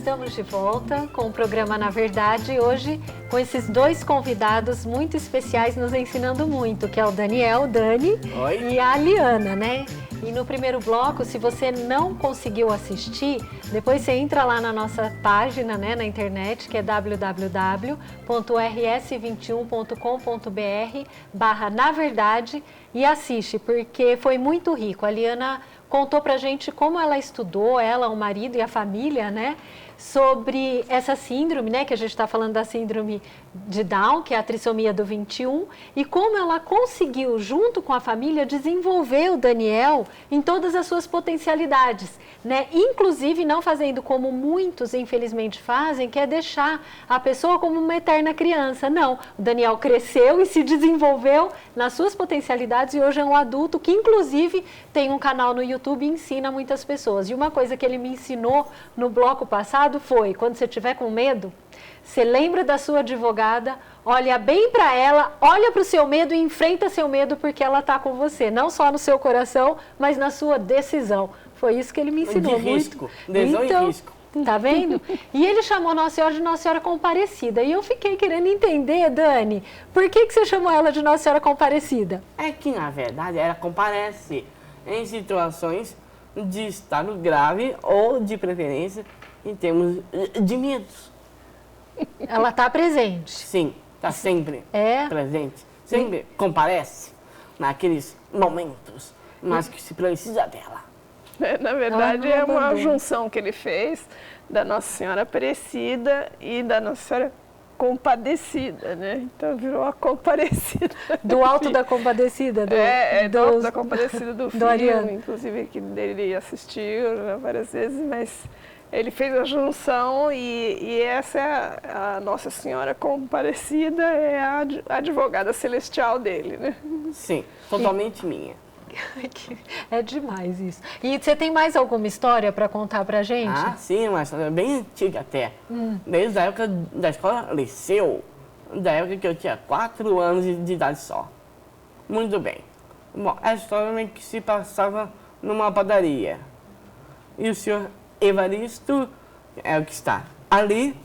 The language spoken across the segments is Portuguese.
Estamos de volta com o programa Na Verdade, hoje com esses dois convidados muito especiais nos ensinando muito, que é o Dani, Oi. E a Liana, né? E no primeiro bloco, se você não conseguiu assistir, depois você entra lá na nossa página, né, na internet, que é www.rs21.com.br/naverdade e assiste, porque foi muito rico. A Liana contou pra gente como ela estudou, ela, o marido e a família, né, sobre essa síndrome, né, que a gente está falando da síndrome de Down, que é a trissomia do 21, e como ela conseguiu, junto com a família, desenvolver o Daniel em todas as suas potencialidades, né, inclusive não fazendo como muitos, infelizmente, fazem, que é deixar a pessoa como uma eterna criança. Não, o Daniel cresceu e se desenvolveu nas suas potencialidades e hoje é um adulto que, inclusive, tem um canal no YouTube e ensina muitas pessoas. E uma coisa que ele me ensinou no bloco passado foi, quando você estiver com medo, você lembra da sua advogada, olha bem para ela, olha para o seu medo e enfrenta seu medo porque ela está com você, não só no seu coração, mas na sua decisão. Foi isso que ele me ensinou. De risco, decisão então, e risco. Tá vendo? E ele chamou Nossa Senhora de Nossa Senhora Comparecida. E eu fiquei querendo entender, Dani, por que você chamou ela de Nossa Senhora Comparecida? É que, na verdade, ela comparece em situações de estado grave ou, de preferência, em termos de medos. Ela está presente. Sim, está sempre presente. Sempre comparece naqueles momentos, mas que se precisa dela. Na verdade, é uma junção que ele fez da Nossa Senhora Aparecida e da Nossa Senhora Compadecida, né? Então virou a Comparecida. Do Alto da Compadecida? Do Alto da Compadecida do filme, inclusive, que ele assistiu, né, várias vezes, mas ele fez a junção e essa é a Nossa Senhora Comparecida, é a advogada celestial dele, né? Sim, totalmente minha. É demais isso. E você tem mais alguma história para contar pra gente? Ah, sim, uma história bem antiga até. Desde a época da escola Liceu, da época que eu tinha 4 anos de idade só. Muito bem. Bom, a história que se passava numa padaria. E o senhor Evaristo, é o que está ali,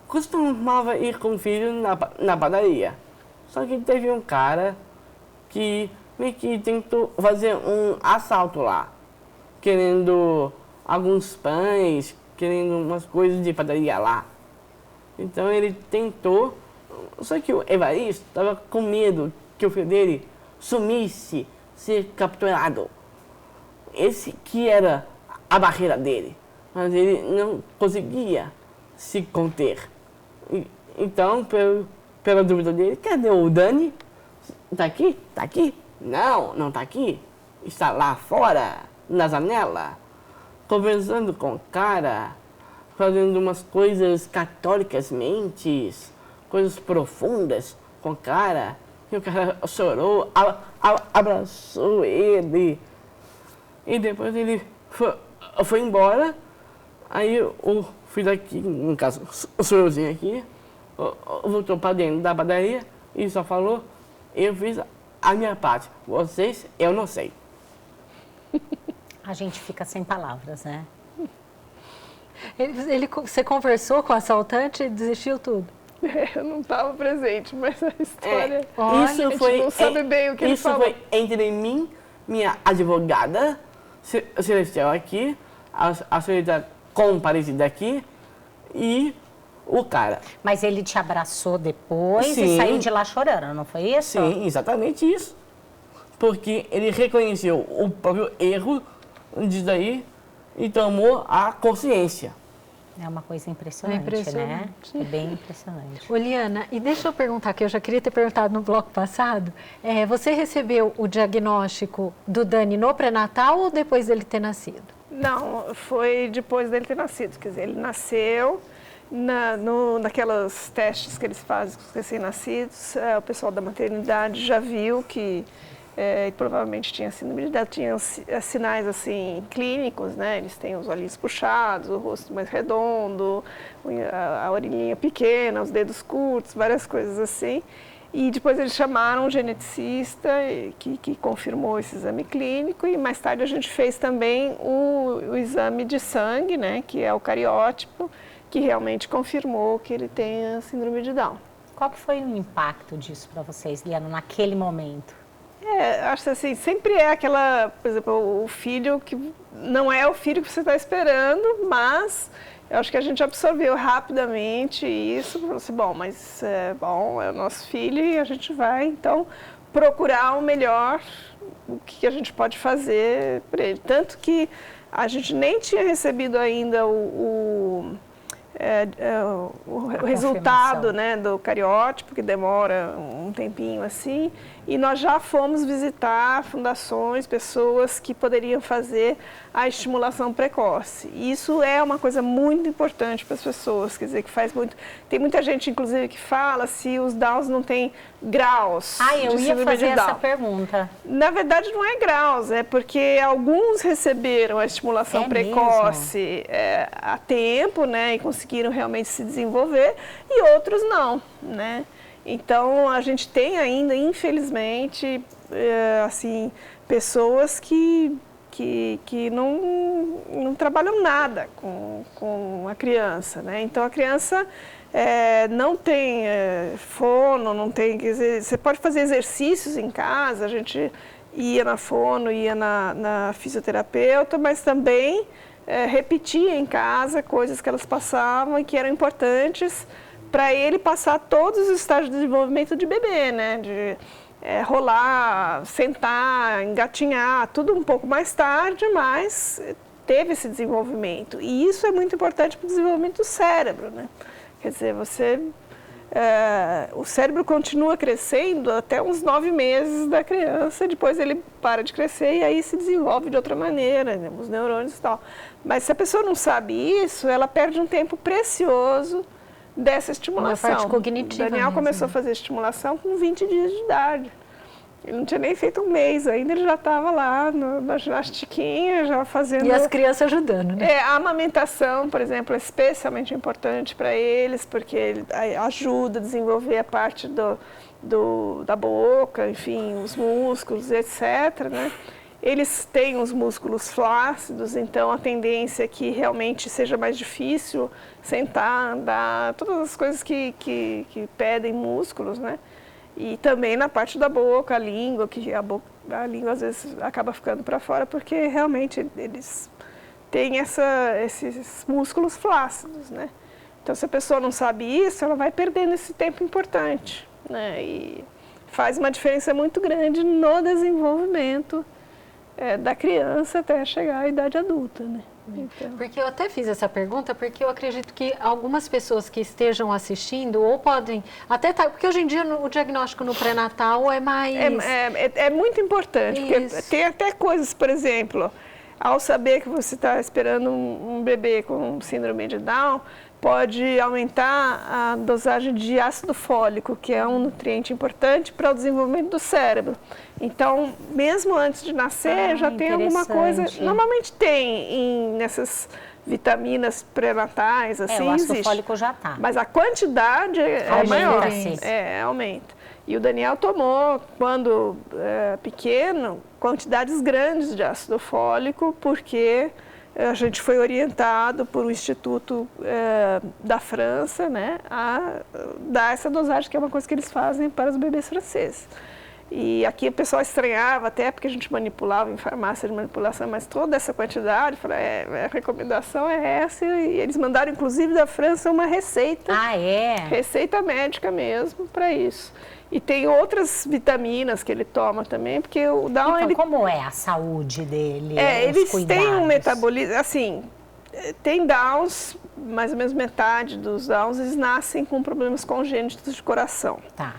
costumava ir com o filho na padaria. Só que teve um cara que meio que tentou fazer um assalto lá, querendo alguns pães, querendo umas coisas de padaria lá. Então ele tentou, só que o Evaristo estava com medo que o filho dele sumisse, ser capturado. Esse que era a barreira dele, mas ele não conseguia se conter. Então, pela dúvida dele, cadê o Dani? Tá aqui? Tá aqui? Não, não está aqui. Está lá fora, na janela, conversando com o cara, fazendo umas coisas católicas mentes, coisas profundas com o cara. E o cara chorou, abraçou ele. E depois ele foi embora. Aí o filho aqui, no caso, o senhorzinho aqui, voltou para dentro da padaria e só falou, eu fiz a minha parte, vocês, eu não sei. A gente fica sem palavras, né? Você conversou com o assaltante e desistiu tudo? Eu não estava presente, mas a história... Isso foi, não sabe bem o que ele falou. Isso foi entre mim, minha advogada celestial aqui, a senhorita comparecida aqui e o cara. Mas ele te abraçou depois Sim. E saiu de lá chorando, não foi isso? Sim, exatamente isso. Porque ele reconheceu o próprio erro disso daí e tomou a consciência. É uma coisa impressionante, né? É bem impressionante. Liana, e deixa eu perguntar, que eu já queria ter perguntado no bloco passado, você recebeu o diagnóstico do Dani no pré-natal ou depois dele ter nascido? Não, foi depois dele ter nascido, quer dizer, ele nasceu... naquelas testes que eles fazem com os recém-nascidos, o pessoal da maternidade já viu que provavelmente tinha síndrome de Down, tinha sinais assim clínicos, né? Eles têm os olhinhos puxados, o rosto mais redondo, a orelhinha pequena, os dedos curtos, várias coisas assim. E depois eles chamaram um geneticista que confirmou esse exame clínico e mais tarde a gente fez também o exame de sangue, né, que é o cariótipo, que realmente confirmou que ele tem a síndrome de Down. Qual que foi o impacto disso para vocês, Liana, naquele momento? Acho assim, sempre é aquela, por exemplo, o filho que não é o filho que você está esperando, mas eu acho que a gente absorveu rapidamente isso, falou assim, bom, mas é o nosso filho e a gente vai, então, procurar o melhor, o que a gente pode fazer para ele. Tanto que a gente nem tinha recebido ainda o resultado, né, do cariótipo, que demora um tempinho assim, e nós já fomos visitar fundações, pessoas que poderiam fazer a estimulação precoce. E isso é uma coisa muito importante para as pessoas, quer dizer, que faz muito... Tem muita gente, inclusive, que fala se os Downs não têm graus. Eu ia fazer essa pergunta. Na verdade, não é graus, é porque alguns receberam a estimulação precoce a tempo, né, e conseguiram realmente se desenvolver, e outros não, né? Então, a gente tem ainda, infelizmente, assim, pessoas que não trabalham nada com a criança, né? Então, a criança não tem fono, não tem... Quer dizer, você pode fazer exercícios em casa, a gente ia na fono, ia na fisioterapeuta, mas também repetia em casa coisas que elas passavam e que eram importantes para ele passar todos os estágios de desenvolvimento de bebê, né? De rolar, sentar, engatinhar, tudo um pouco mais tarde, mas teve esse desenvolvimento. E isso é muito importante para o desenvolvimento do cérebro, né? Quer dizer, o cérebro continua crescendo até uns 9 meses da criança, depois ele para de crescer e aí se desenvolve de outra maneira, né? Os neurônios e tal. Mas se a pessoa não sabe isso, ela perde um tempo precioso dessa estimulação. Uma parte cognitiva. O Daniel começou a fazer estimulação com 20 dias de idade. Ele não tinha nem feito um mês ainda, ele já estava lá na ginastiquinha, já fazendo... E as crianças ajudando, né? A amamentação, por exemplo, é especialmente importante para eles, porque ele ajuda a desenvolver a parte da boca, enfim, os músculos, etc., né? Eles têm os músculos flácidos, então a tendência é que realmente seja mais difícil sentar, andar, todas as coisas que pedem músculos, né? E também na parte da boca, a língua, que a língua às vezes acaba ficando para fora, porque realmente eles têm esses músculos flácidos, né? Então, se a pessoa não sabe isso, ela vai perdendo esse tempo importante, né? E faz uma diferença muito grande no desenvolvimento da criança até chegar à idade adulta, né? Então. Porque eu até fiz essa pergunta, porque eu acredito que algumas pessoas que estejam assistindo ou podem até porque hoje em dia o diagnóstico no pré-natal é mais... É muito importante, porque tem até coisas, por exemplo, ao saber que você está esperando um bebê com síndrome de Down, pode aumentar a dosagem de ácido fólico, que é um nutriente importante para o desenvolvimento do cérebro. Então, mesmo antes de nascer, já tem alguma coisa... Normalmente tem nessas vitaminas pré-natais, assim, o ácido fólico já está. Mas a quantidade é maior. Aumenta. E o Daniel tomou, quando pequeno, quantidades grandes de ácido fólico, porque a gente foi orientado por um instituto da França, né, a dar essa dosagem, que é uma coisa que eles fazem para os bebês franceses. E aqui o pessoal estranhava, até porque a gente manipulava em farmácia de manipulação, mas toda essa quantidade, a recomendação é essa, e eles mandaram, inclusive, da França uma receita. Receita médica mesmo para isso. E tem outras vitaminas que ele toma também, porque o Down... Então, como é a saúde dele? Eles têm um metabolismo, assim, tem Downs, mais ou menos metade dos Downs, eles nascem com problemas congênitos de coração. Tá.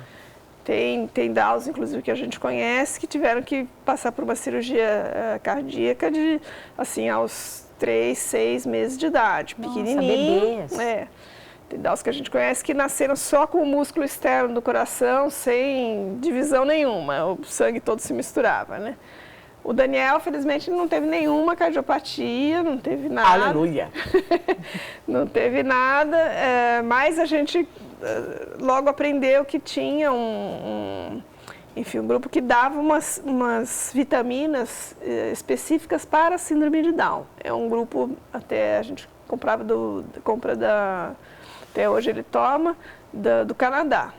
Tem Downs, inclusive, que a gente conhece, que tiveram que passar por uma cirurgia cardíaca de, assim, aos 3, 6 meses de idade, pequenininho. Bebês. Tem Downs que a gente conhece que nasceram só com o músculo externo do coração, sem divisão nenhuma, o sangue todo se misturava, né? O Daniel, felizmente, não teve nenhuma cardiopatia, não teve nada. Aleluia! Não teve nada, mas a gente logo aprendeu que tinha enfim, um grupo que dava umas vitaminas específicas para a síndrome de Down. É um grupo, até a gente compra até hoje ele toma, do Canadá.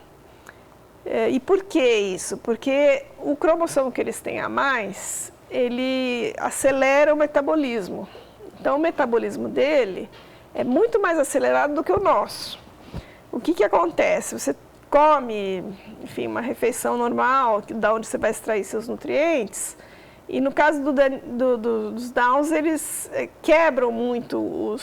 E por que isso? Porque o cromossomo que eles têm a mais, ele acelera o metabolismo. Então, o metabolismo dele é muito mais acelerado do que o nosso. O que acontece? Você come, enfim, uma refeição normal, da onde você vai extrair seus nutrientes, e no caso dos Downs, eles quebram muito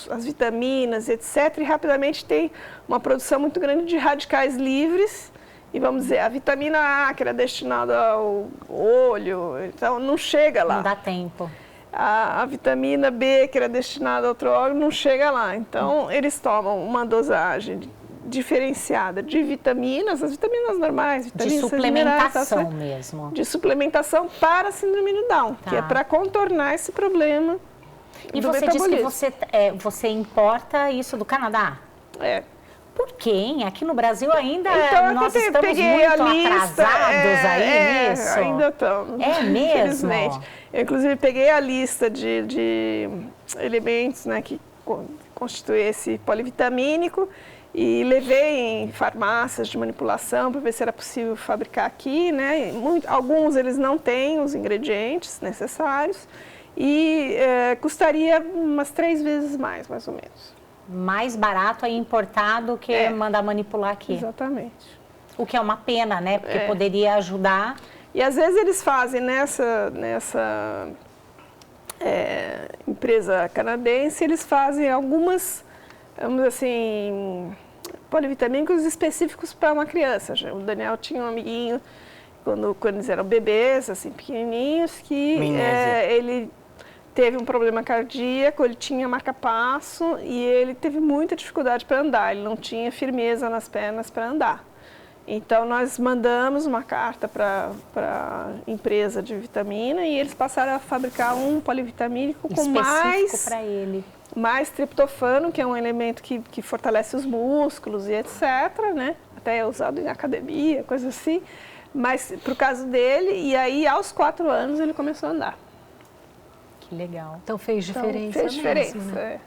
as vitaminas, etc., e rapidamente tem uma produção muito grande de radicais livres, e vamos dizer, a vitamina A, que era destinada ao olho, então não chega lá. Não dá tempo. A vitamina B, que era destinada a outro órgão, não chega lá. Então, eles tomam uma dosagem diferenciada de vitaminas, as vitaminas normais, vitaminas de suplementação minerais, mesmo. De suplementação para a síndrome de Down, que é para contornar esse problema do metabolismo. E você disse que você importa isso do Canadá? É. Por quê, hein? Aqui no Brasil ainda então, nós estamos muito atrasados aí nisso. Ainda estamos. É mesmo? Infelizmente. Eu, inclusive, peguei a lista de elementos, né, que constituem esse polivitamínico e levei em farmácias de manipulação para ver se era possível fabricar aqui, né? Alguns eles não têm os ingredientes necessários e custaria umas 3 vezes mais ou menos. Mais barato aí importado que mandar manipular aqui. Exatamente. O que é uma pena, né? Porque poderia ajudar. E às vezes eles fazem nessa empresa canadense, eles fazem algumas, vamos dizer assim, polivitamínicos específicos para uma criança. O Daniel tinha um amiguinho, quando eles eram bebês, assim, pequenininhos, que ele teve um problema cardíaco, ele tinha marca-passo e ele teve muita dificuldade para andar, ele não tinha firmeza nas pernas para andar. Então, nós mandamos uma carta para a empresa de vitamina e eles passaram a fabricar um polivitamínico com mais triptofano, que é um elemento que fortalece os músculos e etc., né? Até é usado em academia, coisa assim. Mas, para o caso dele, e aí, aos 4 anos, ele começou a andar. Que legal. Então, fez diferença mesmo, fez diferença, né?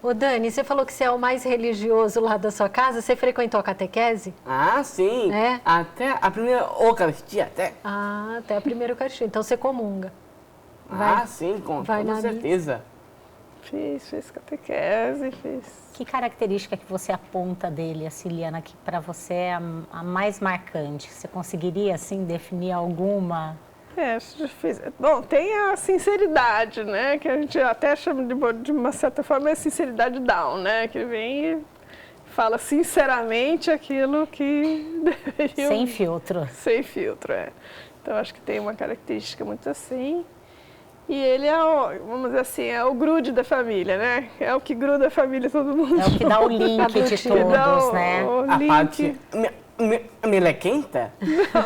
Ô Dani, você falou que você é o mais religioso lá da sua casa. Você frequentou a catequese? Ah, sim. Até a primeira Eucaristia, até. Ah, até a primeira Eucaristia. Então você comunga. Sim, com toda certeza. Fez catequese, fez. Que característica que você aponta dele, Ciliana, que para você é a mais marcante? Você conseguiria, assim, definir alguma? Bom, tem a sinceridade, né? Que a gente até chama de uma certa forma a sinceridade Down, né? Que ele vem e fala sinceramente aquilo que deveria... Sem filtro. Sem filtro, Então, acho que tem uma característica muito assim. E ele vamos dizer assim, é o grude da família, né? É o que gruda a família, todo mundo. É o que dá o link de todos, né? A parte melequenta?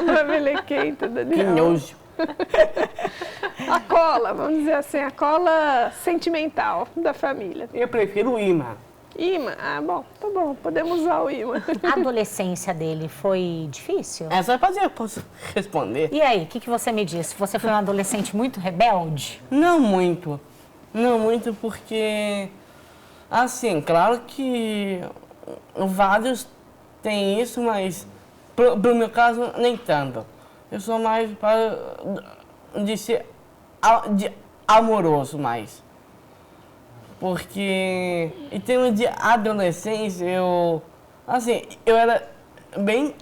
Não é melequenta, Daniel. Que nojo. A cola, vamos dizer assim, a cola sentimental da família. Eu prefiro o imã. Imã? Ah, bom, tá bom, podemos usar o imã. A adolescência dele foi difícil? Essa eu posso responder. E aí, o que você me disse? Você foi um adolescente muito rebelde? Não muito. Não muito porque, assim, claro que vários têm isso, mas pro meu caso, nem tanto. Eu sou mais de ser amoroso mais. Porque em termos de adolescência, eu era bem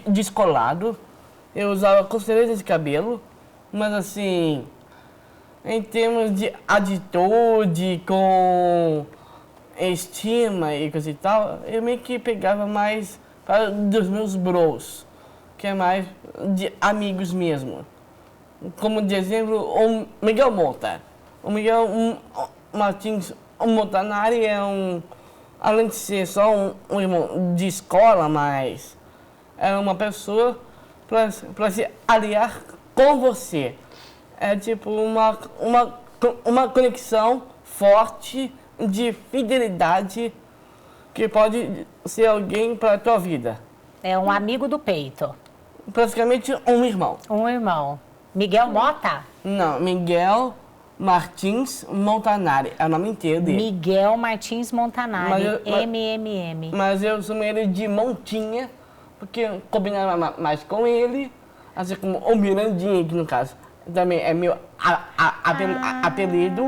descolado. Eu usava costureiras de cabelo, mas assim, em termos de atitude, com estima e coisa e tal, eu meio que pegava mais dos meus bros, que é mais de amigos mesmo. Como de exemplo, o Miguel Mota. O Miguel Martins Montanari é além de ser só um irmão de escola, mas é uma pessoa para se aliar com você. É tipo uma conexão forte de fidelidade que pode ser alguém para a tua vida. É um amigo do peito. Praticamente um irmão. Um irmão. Miguel Mota? Não, Miguel Martins Montanari, é o nome inteiro dele. Miguel Martins Montanari, MMM. Mas eu chamo ele de Montinha, porque combinava mais com ele, assim como o Mirandinha, que no caso também é meu apelido,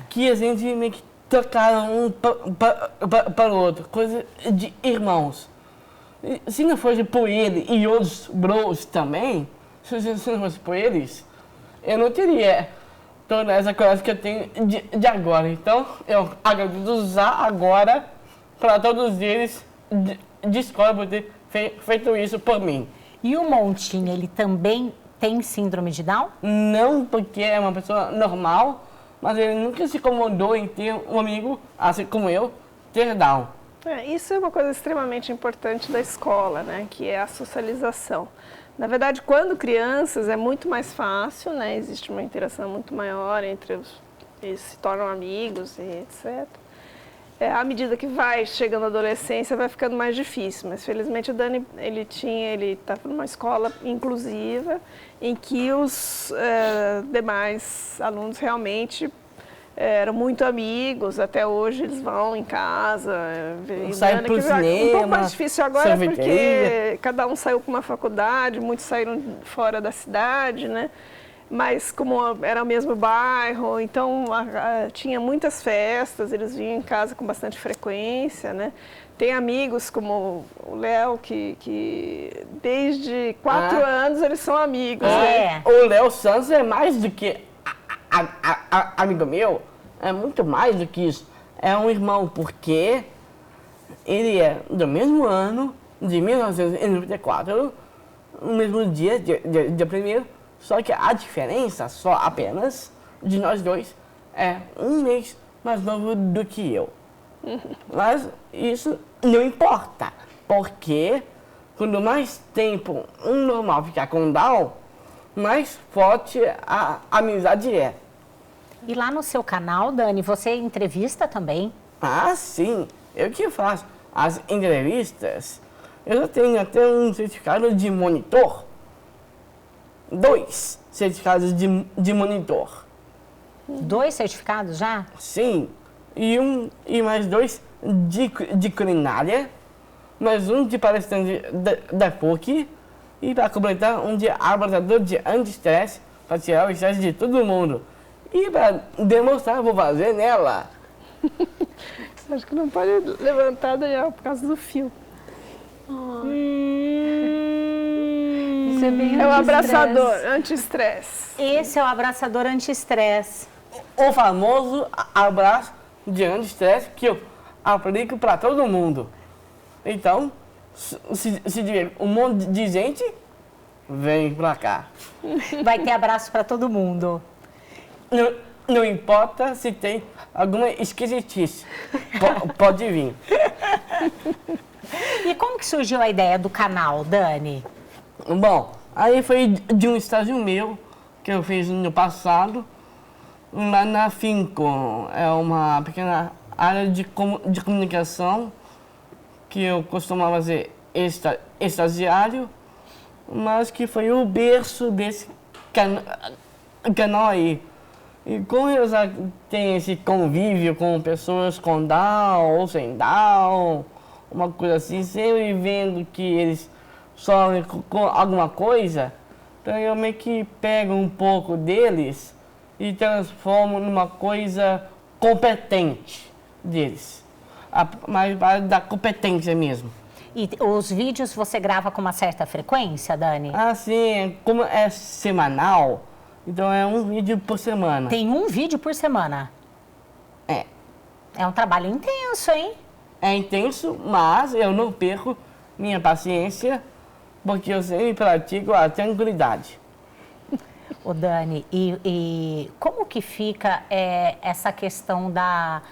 que a gente meio que trocaram um para o outro, coisa de irmãos. E se não fosse por ele e outros bros também, se não fosse por eles, eu não teria toda essa coisa que eu tenho de agora. Então, eu agradeço agora para todos eles de escola por ter feito isso por mim. E o Montinho, ele também tem síndrome de Down? Não porque é uma pessoa normal, mas ele nunca se incomodou em ter um amigo, assim como eu, ter Down. Isso é uma coisa extremamente importante da escola, né? Que é a socialização. Na verdade, quando crianças é muito mais fácil, né? Existe uma interação muito maior entre eles se tornam amigos e etc. À medida que vai chegando a adolescência, vai ficando mais difícil. Mas felizmente o Dani, ele estava numa escola inclusiva em que os demais alunos realmente eram muito amigos, até hoje eles vão em casa. Saem para o cinema, um pouco mais difícil agora porque cada um saiu para uma faculdade, muitos saíram fora da cidade, né? Mas como era o mesmo bairro, então tinha muitas festas, eles vinham em casa com bastante frequência, né? Tem amigos como o Léo, que desde 4 anos eles são amigos. Né? O Léo Santos é mais do que amigo meu, é muito mais do que isso. É um irmão, porque ele é do mesmo ano, de 1994, no mesmo dia 1º, só que a diferença, só apenas, de nós dois, é 1 mês mais novo do que eu. Mas isso não importa, porque quanto mais tempo um normal ficar com Down, mais forte a amizade é. E lá no seu canal, Dani, você entrevista também? Ah, sim. Eu que faço as entrevistas. Eu já tenho até um certificado de monitor. 2 certificados de monitor. 2 certificados já? Sim. E mais 2 de culinária. Mais um de palestrante da PUC. E para completar, um de abraçador de anti-estresse, para tirar o estresse de todo mundo. E para demonstrar, vou fazer nela. Acho que não pode levantar, Daniel, por causa do fio. Isso é bem o abraçador anti-estresse. Esse é o abraçador anti-estresse. O famoso abraço de anti-estresse que eu aplico para todo mundo. Então, se tiver um monte de gente, vem pra cá. Vai ter abraço para todo mundo. Não importa se tem alguma esquisitice, pode vir. E como que surgiu a ideia do canal, Dani? Bom, aí foi de um estágio meu, que eu fiz no passado, lá na Finco. É uma pequena área de comunicação que eu costumava ser estagiário, mas que foi o berço desse canal aí. E como eu já tenho esse convívio com pessoas com Down ou sem Down, uma coisa assim, sempre vendo que eles sofrem com alguma coisa, então eu meio que pego um pouco deles e transformo numa coisa competente deles. Mais da competência mesmo. E os vídeos você grava com uma certa frequência, Dani? Ah, sim. Como é semanal, então é um vídeo por semana. Tem um vídeo por semana? É. É um trabalho intenso, hein? É intenso, mas eu não perco minha paciência, porque eu sempre pratico a tranquilidade. Ô Dani, e como que fica essa questão da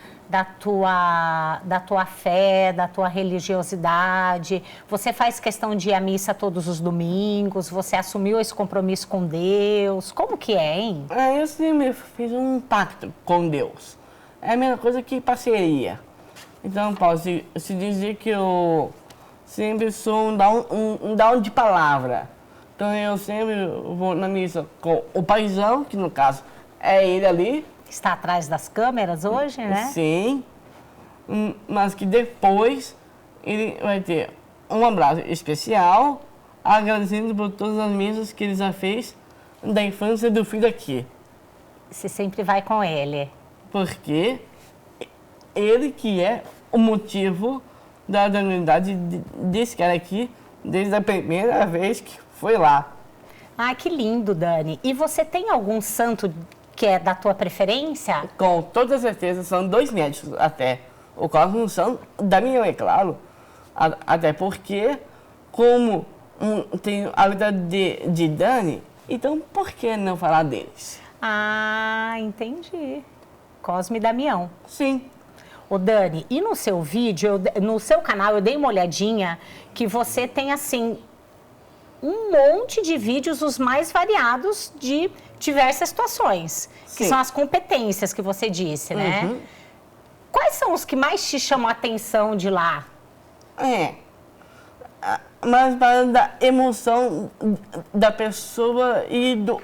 tua fé, da tua religiosidade? Você faz questão de ir à missa todos os domingos? Você assumiu esse compromisso com Deus? Como que é, hein? Eu sempre fiz um pacto com Deus. É a mesma coisa que parceria. Então, pode se dizer que eu sempre sou um down de palavra. Então, eu sempre vou na missa com o paizão, que no caso é ele ali. Está atrás das câmeras hoje, né? Sim, mas que depois ele vai ter um abraço especial, agradecendo por todas as missas que ele já fez da infância do filho aqui. Você sempre vai com ele. Porque ele que é o motivo da unidade desse cara aqui, desde a primeira vez que foi lá. Ah, que lindo, Dani. E você tem algum santo que é da tua preferência? Com toda certeza, são 2 médicos até. O Cosmo são da minha, é claro. Até porque, como tem a vida de Dani, então por que não falar deles? Ah, entendi. Cosme e Damião. Sim. Ô Dani, e no seu vídeo, no seu canal, eu dei uma olhadinha que você tem, assim, um monte de vídeos, os mais variados de diversas situações. Que Sim. são as competências que você disse, né? Quais são os que mais te chamam a atenção de lá? Mas para da emoção da pessoa e do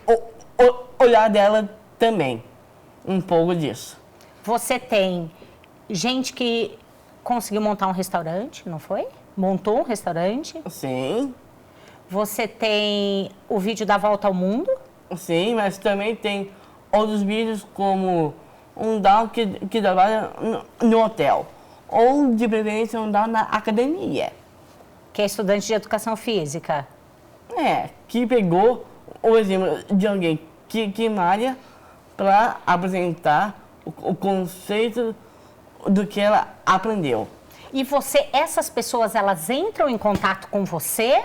olhar dela também. Um pouco disso. Você tem gente que conseguiu montar um restaurante, não foi? Montou um restaurante. Sim. Você tem o vídeo da volta ao mundo. Sim, mas também tem outros vídeos como um down que trabalha no hotel. Ou, de preferência, um down na academia. Que é estudante de educação física. Que pegou o exemplo de alguém que malha para apresentar o conceito do que ela aprendeu. E você, essas pessoas, elas entram em contato com você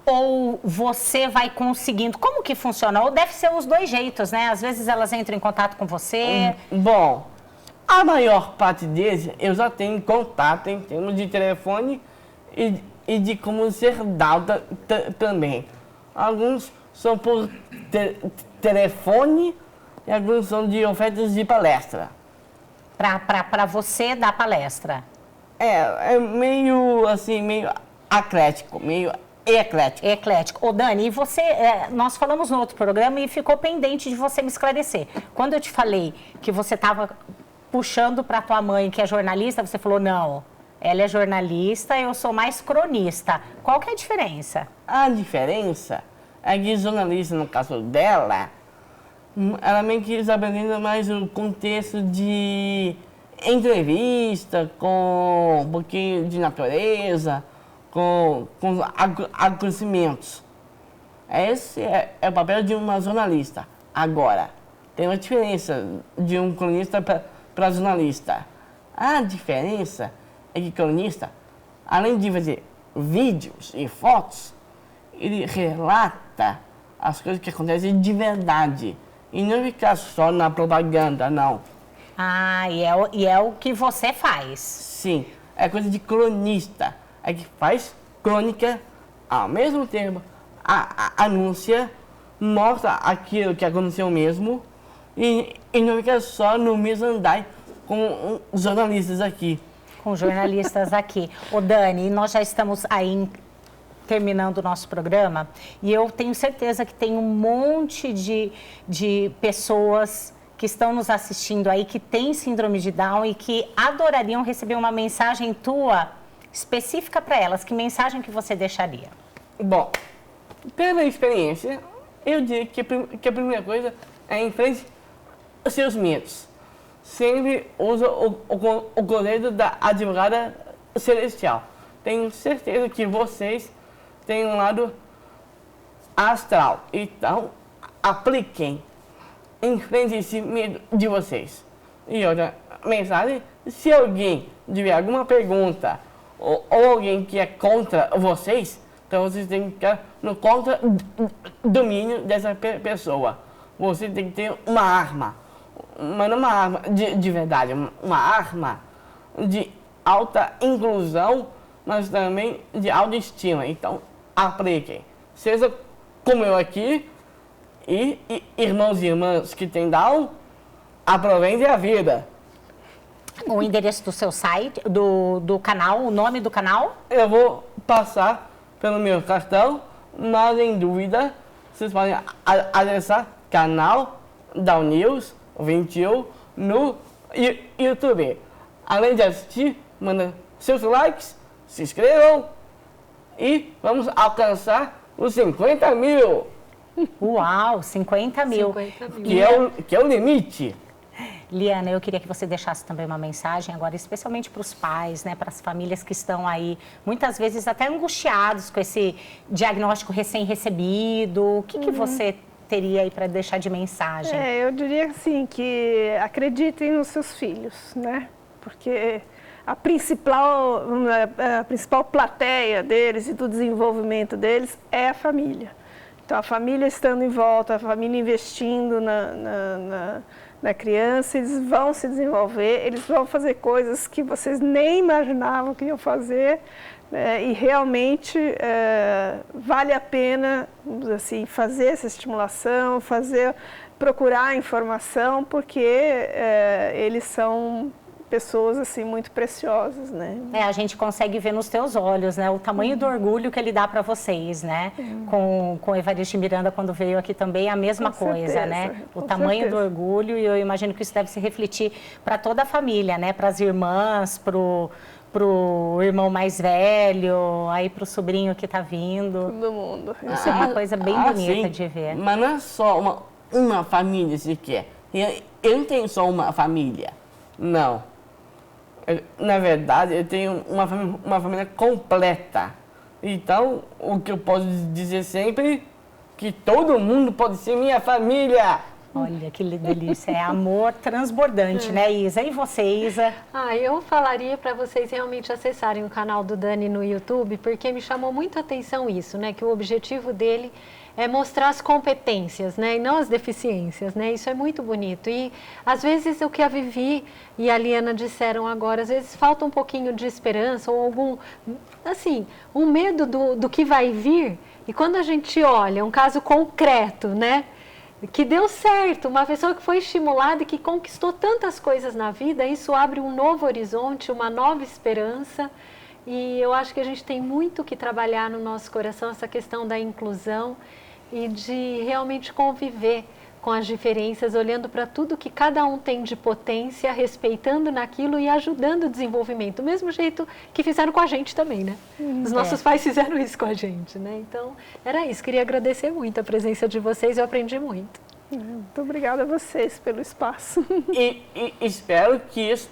ou você vai conseguindo? Como que funciona? Ou deve ser os dois jeitos, né? Às vezes elas entram em contato com você. Bom, a maior parte deles eu já tenho contato em termos de telefone e de como ser dado também. Alguns são por telefone e alguns são de ofertas de palestra. Para você dar palestra. É meio assim, meio eclético, meio eclético. Eclético. Ô Dani, e você, nós falamos no outro programa e ficou pendente de você me esclarecer. Quando eu te falei que você estava puxando para tua mãe, que é jornalista, você falou, não, ela é jornalista, eu sou mais cronista. Qual que é a diferença? A diferença é que jornalista, no caso dela, ela meio que está aprendendo mais o contexto de entrevista, com um pouquinho de natureza, com acontecimentos. Esse é o papel de uma jornalista. Agora, tem uma diferença de um cronista para jornalista. A diferença é que o cronista, além de fazer vídeos e fotos, ele relata as coisas que acontecem de verdade. E não ficar só na propaganda, não. Ah, e é o que você faz. Sim, é coisa de cronista. É que faz crônica, ao mesmo tempo, anuncia, mostra aquilo que aconteceu mesmo e não fica só no mesmo andar com os jornalistas aqui. Com jornalistas aqui. Ô Dani, nós já estamos aí terminando o nosso programa e eu tenho certeza que tem um monte de pessoas que estão nos assistindo aí, que têm síndrome de Down e que adorariam receber uma mensagem tua específica para elas. Que mensagem que você deixaria? Bom, pela experiência, eu diria que a primeira coisa é enfrente os seus medos. Sempre usa o conselho da advogada celestial. Tenho certeza que vocês têm um lado astral. Então, apliquem. Enfrente esse medo de vocês. E outra mensagem, se alguém tiver alguma pergunta ou alguém que é contra vocês, então vocês têm que ficar no contra-domínio dessa pessoa. Você tem que ter uma arma, mas não uma arma de verdade, uma arma de alta inclusão, mas também de autoestima. Então, apliquem. Seja como eu aqui, e irmãos e irmãs que têm Down, aproveitem a vida. O endereço do seu site, do canal, o nome do canal? Eu vou passar pelo meu cartão, mas em dúvida, vocês podem acessar canal Down News 21 no YouTube. Além de assistir, manda seus likes, se inscrevam e vamos alcançar os 50 mil. Uau, 50 mil. 50 mil. Que é o limite. Liana, eu queria que você deixasse também uma mensagem agora, especialmente para os pais, né, para as famílias que estão aí, muitas vezes até angustiados com esse diagnóstico recém-recebido. O que você teria aí para deixar de mensagem? Eu diria assim, que acreditem nos seus filhos, né? Porque a principal plateia deles e do desenvolvimento deles é a família. Então, a família estando em volta, a família investindo na criança, eles vão se desenvolver, eles vão fazer coisas que vocês nem imaginavam que iam fazer, né? E realmente vale a pena, assim, fazer essa estimulação, procurar informação, porque eles são pessoas assim muito preciosas, né? A gente consegue ver nos teus olhos, né, o tamanho do orgulho que ele dá para vocês, né? Com o Evaristo de Miranda, quando veio aqui também, a mesma coisa, né? O tamanho do orgulho, e eu imagino que isso deve se refletir para toda a família, né? Para as irmãs, pro irmão mais velho, aí pro sobrinho que está vindo. Todo mundo. Isso é uma coisa bem bonita sim, de ver. Mas não é só uma família sequer. Eu não tenho só uma família. Não. Na verdade, eu tenho uma família completa. Então, o que eu posso dizer sempre, que todo mundo pode ser minha família. Olha, que delícia, é amor transbordante, né, Isa? E você, Isa? Eu falaria para vocês realmente acessarem o canal do Dani no YouTube, porque me chamou muito a atenção isso, né, que o objetivo dele é mostrar as competências, né, e não as deficiências, né, isso é muito bonito. E, às vezes, o que a Vivi e a Liana disseram agora, às vezes falta um pouquinho de esperança ou algum, assim, um medo do que vai vir. E quando a gente olha um caso concreto, né, que deu certo, uma pessoa que foi estimulada e que conquistou tantas coisas na vida, isso abre um novo horizonte, uma nova esperança. E eu acho que a gente tem muito que trabalhar no nosso coração, essa questão da inclusão e de realmente conviver com as diferenças, olhando para tudo que cada um tem de potência, respeitando naquilo e ajudando o desenvolvimento. Do mesmo jeito que fizeram com a gente também, né? Os nossos pais fizeram isso com a gente, né? Então, era isso. Queria agradecer muito a presença de vocês, eu aprendi muito. Muito obrigada a vocês pelo espaço. E espero que isso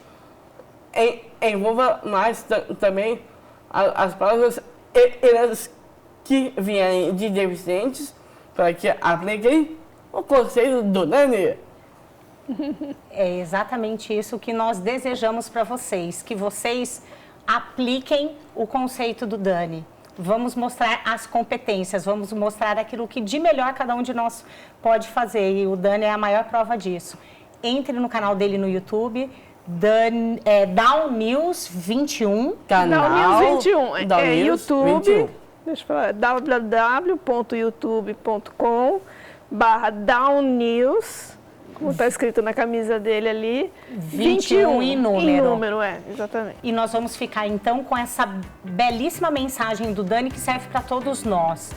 envolva mais também as palavras que vierem de deficientes, para que apliquem o conceito do Dani. É exatamente isso que nós desejamos para vocês, que vocês apliquem o conceito do Dani. Vamos mostrar as competências, vamos mostrar aquilo que de melhor cada um de nós pode fazer, e o Dani é a maior prova disso. Entre no canal dele no YouTube, Down News 21. Down News 21, Down News YouTube. 21. Deixa eu falar, www.youtube.com/downnews, como está escrito na camisa dele ali, 21 em número. Em número, exatamente. E nós vamos ficar então com essa belíssima mensagem do Dani que serve para todos nós.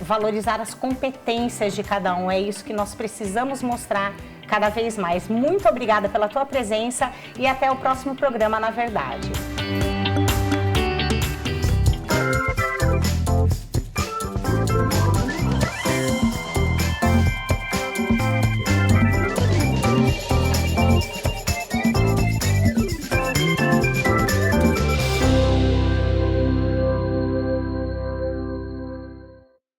Valorizar as competências de cada um, é isso que nós precisamos mostrar cada vez mais. Muito obrigada pela tua presença e até o próximo programa, Na Verdade.